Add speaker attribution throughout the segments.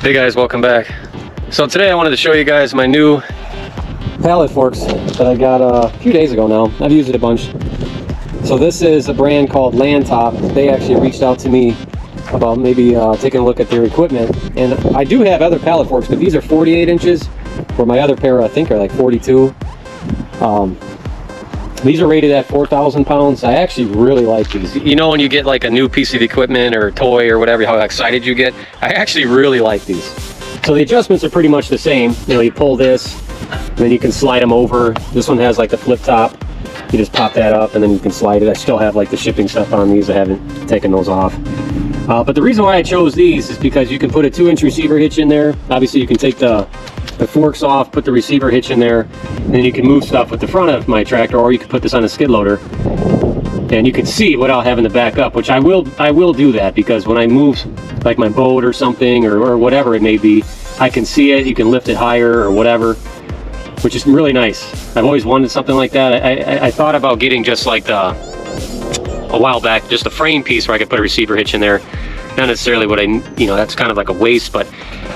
Speaker 1: Hey guys, welcome back. So today I wanted to show you guys my new pallet forks that I got a few days ago now. I've used it a bunch. So this is a brand called LANDTOP. They actually reached out to me about maybe taking a look at their equipment. And I do have other pallet forks, but these are 48 inches, where my other pair I think are like 42. These are rated at 4,000 pounds. I actually really like these. You know when you get like a new piece of equipment or toy or whatever, how excited you get? I actually really like these. So the adjustments are pretty much the same. You know, you pull this, and then you can slide them over. This one has like the flip top. You just pop that up and then you can slide it. I still have like the shipping stuff on these. I haven't taken those off. But the reason why I chose these is because you can put a 2-inch receiver hitch in there. Obviously you can take the forks off, put the receiver hitch in there, and then you can move stuff with the front of my tractor, or you can put this on a skid loader and you can see without having to back up, which I will do that, because when I move like my boat or something or whatever it may be, I can see it. You can lift it higher or whatever, which is really nice. I've always wanted something like that. I thought about getting just like a while back, just a frame piece where I could put a receiver hitch in there. Not necessarily what that's kind of like a waste, but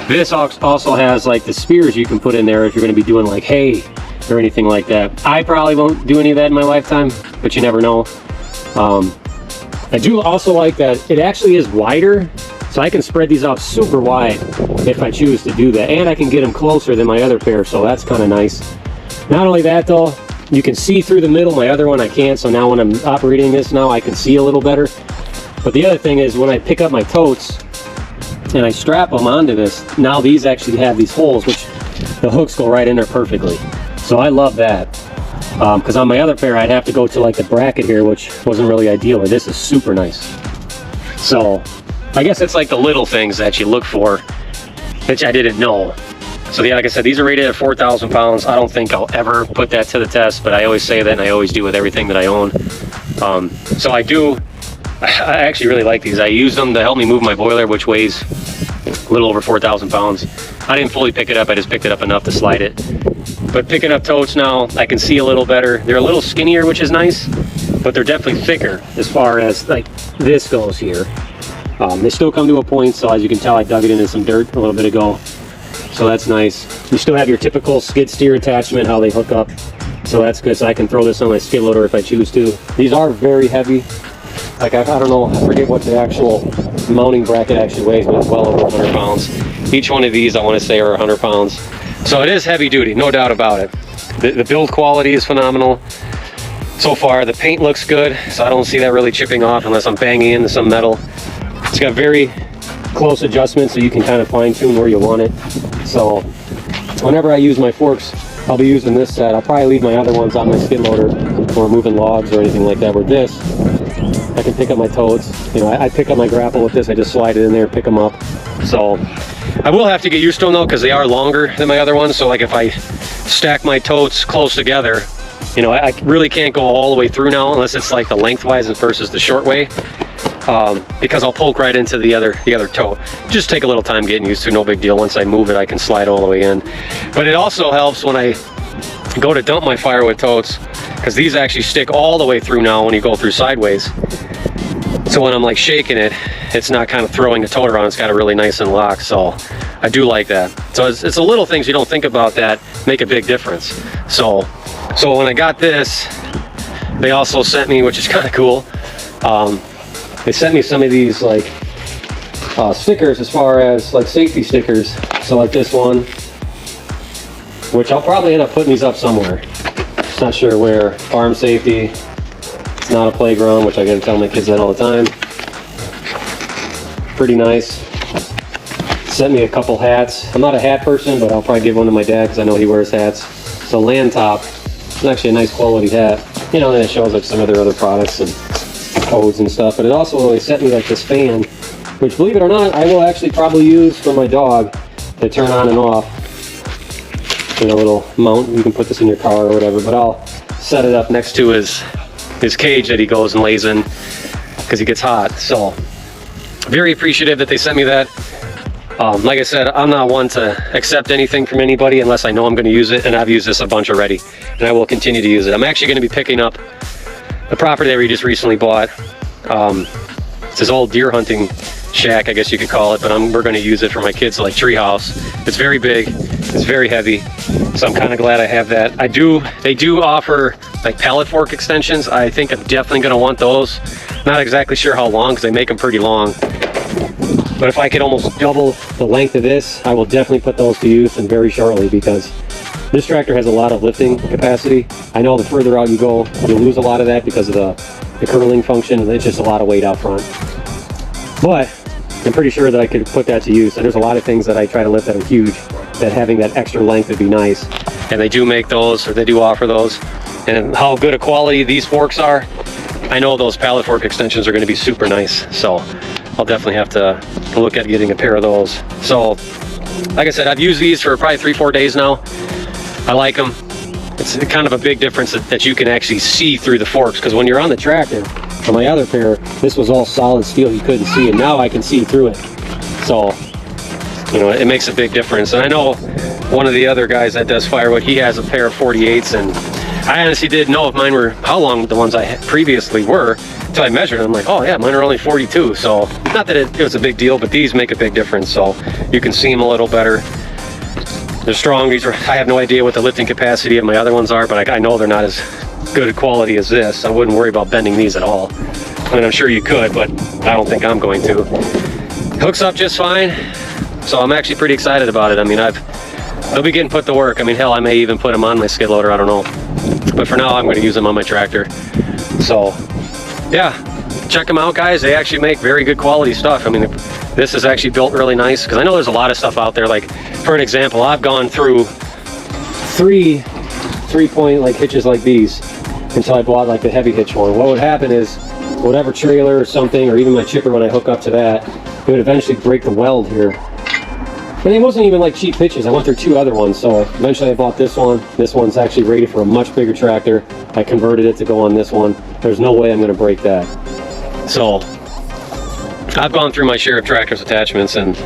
Speaker 1: this also has like the spears you can put in there if you're going to be doing like hay or anything like that. I probably won't do any of that in my lifetime, but you never know. I do also like that it actually is wider, so I can spread these out super wide if I choose to do that, and I can get them closer than my other pair, so that's kind of nice. Not only that though, you can see through the middle. My other one I can't, so now when I'm operating this now I can see a little better. But the other thing is when I pick up my totes and I strap them onto this, now these actually have these holes, which the hooks go right in there perfectly. So I love that. Because on my other pair I'd have to go to like the bracket here, which wasn't really ideal. But this is super nice. So I guess it's like the little things that you look for, which I didn't know. So yeah, like I said, these are rated at 4,000 pounds. I don't think I'll ever put that to the test, but I always say that, and I always do with everything that I own. So I actually really like these. I use them to help me move my boiler, which weighs a little over 4,000 pounds. I didn't fully pick it up, I just picked it up enough to slide it. But picking up totes now, I can see a little better. They're a little skinnier, which is nice, but they're definitely thicker as far as like this goes here. They still come to a point, so as you can tell, I dug it into some dirt a little bit ago. So that's nice. You still have your typical skid steer attachment, how they hook up. So that's good, so I can throw this on my skid loader if I choose to. These are very heavy. Like I don't know, I forget what the actual mounting bracket actually weighs, but it's well over 100 pounds. Each one of these I want to say are 100 pounds. So it is heavy duty, no doubt about it. The build quality is phenomenal. So far the paint looks good, so I don't see that really chipping off unless I'm banging into some metal. It's got very close adjustments, so you can kind of fine tune where you want it. So whenever I use my forks, I'll be using this set. I'll probably leave my other ones on my skid loader for moving logs or anything like that. With this, I can pick up my totes. You know, I pick up my grapple with this. I just slide it in there, pick them up. So I will have to get used to them though, because they are longer than my other ones. So like if I stack my totes close together, you know, I really can't go all the way through now unless it's like the lengthwise versus the short way, because I'll poke right into the other tote. Just take a little time getting used to, no big deal. Once I move it, I can slide all the way in. But it also helps when I go to dump my firewood totes, because these actually stick all the way through now when you go through sideways. So when I'm like shaking it, it's not kind of throwing the tote around. It's got it really nice and locked. So I do like that. So it's the little things you don't think about that make a big difference. So when I got this, they also sent me, which is kind of cool, they sent me some of these like stickers, as far as like safety stickers. So like this one, which I'll probably end up putting these up somewhere. Just not sure where. Farm safety. It's not a playground, which I gotta tell my kids that all the time. Pretty nice. Sent me a couple hats. I'm not a hat person, but I'll probably give one to my dad because I know he wears hats. So LANDTOP. It's actually a nice quality hat. You know, and it shows like some of their other products and codes and stuff. But it also really sent me like this fan, which, believe it or not, I will actually probably use for my dog to turn on and off. You know, a little mount. You can put this in your car or whatever. But I'll set it up next to his cage that he goes and lays in because he gets hot. So very appreciative that they sent me that. Like I said, I'm not one to accept anything from anybody unless I know I'm going to use it, and I've used this a bunch already, and I will continue to use it. I'm actually going to be picking up the property that we just recently bought. It's this old deer hunting shack, I guess you could call it, but we're going to use it for my kids' like treehouse. It's very big, it's very heavy, so I'm kind of glad I have that. They do offer like pallet fork extensions. I think I'm definitely going to want those. Not exactly sure how long because they make them pretty long. But if I could almost double the length of this, I will definitely put those to use and very shortly, because this tractor has a lot of lifting capacity. I know the further out you go, you lose a lot of that because of the curling function, and it's just a lot of weight out front. But I'm pretty sure that I could put that to use. And there's a lot of things that I try to lift that are huge, that having that extra length would be nice. And they do make those, or they do offer those. And how good a quality these forks are, I know those pallet fork extensions are going to be super nice. So I'll definitely have to look at getting a pair of those. So like I said, I've used these for probably 3-4 days now. I like them. It's kind of a big difference that you can actually see through the forks, because when you're on the tractor, on my other pair, this was all solid steel, you couldn't see, and now I can see through it. So, you know, it makes a big difference. And I know one of the other guys that does Firewood, he has a pair of 48s, and I honestly didn't know if mine were, how long the ones I had previously were, until I measured them. I'm like, oh yeah, mine are only 42. So, not that it was a big deal, but these make a big difference. So, you can see them a little better. They're strong. These are, I have no idea what the lifting capacity of my other ones are, but I know they're not as good a quality as this. I wouldn't worry about bending these at all. I mean, I'm sure you could, but I don't think I'm going to. Hooks up just fine, so I'm actually pretty excited about it. I mean, they'll be getting put to work. I mean, hell, I may even put them on my skid loader, I don't know. But for now, I'm going to use them on my tractor. So, yeah, check them out, guys. They actually make very good quality stuff. I mean, this is actually built really nice, because I know there's a lot of stuff out there. Like, for an example, I've gone through three-point like hitches like these until I bought like the heavy hitch one. What would happen is, whatever trailer or something, or even my chipper, when I hook up to that, it would eventually break the weld here. And it wasn't even like cheap hitches. I went through 2 other ones, so eventually I bought this one. This one's actually rated for a much bigger tractor. I converted it to go on this one. There's no way I'm going to break that. So I've gone through my share of tractor's attachments, and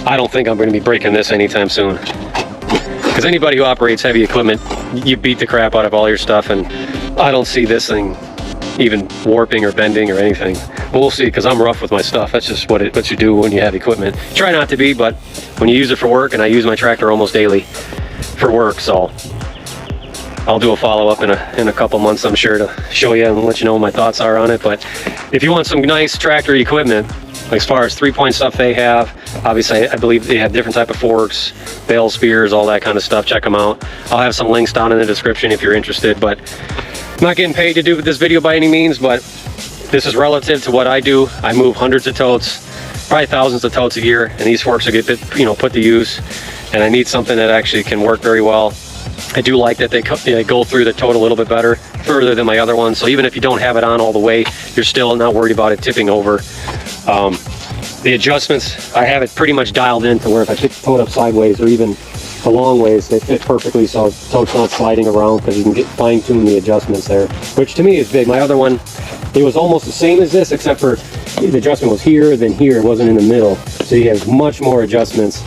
Speaker 1: I don't think I'm going to be breaking this anytime soon. Because anybody who operates heavy equipment, you beat the crap out of all your stuff, and I don't see this thing even warping or bending or anything. But we'll see, because I'm rough with my stuff. That's just what you do when you have equipment. Try not to be, but when you use it for work, and I use my tractor almost daily for work, so I'll do a follow-up in a couple months, I'm sure, to show you and let you know what my thoughts are on it. But if you want some nice tractor equipment, as far as 3-point stuff they have, obviously I believe they have different type of forks, bale spears, all that kind of stuff. Check them out. I'll have some links down in the description if you're interested. But I'm not getting paid to do this video by any means, but this is relative to what I do. I move hundreds of totes, probably thousands of totes a year, and these forks are get put to use, and I need something that actually can work very well. I do like that they go through the tote a little bit better, further than my other ones. So even if you don't have it on all the way, you're still not worried about it tipping over. The adjustments, I have it pretty much dialed in to where if I pick the tote up sideways or even a long ways, they fit perfectly, so the tote's not sliding around, because you can fine-tune the adjustments there, which to me is big. My other one, it was almost the same as this, except for the adjustment was here, then here. It wasn't in the middle, so you have much more adjustments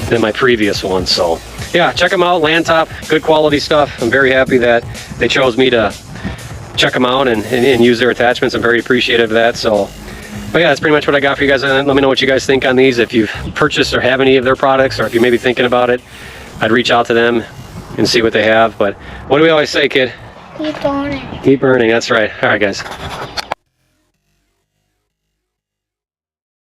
Speaker 1: than my previous one. So yeah, check them out. LANDTOP, good quality stuff. I'm very happy that they chose me to check them out and use their attachments. I'm very appreciative of that. So, but yeah, that's pretty much what I got for you guys. And let me know what you guys think on these. If you've purchased or have any of their products, or if you may be thinking about it, I'd reach out to them and see what they have. But what do we always say, kid?
Speaker 2: Keep burning.
Speaker 1: Keep burning, that's right. All right, guys.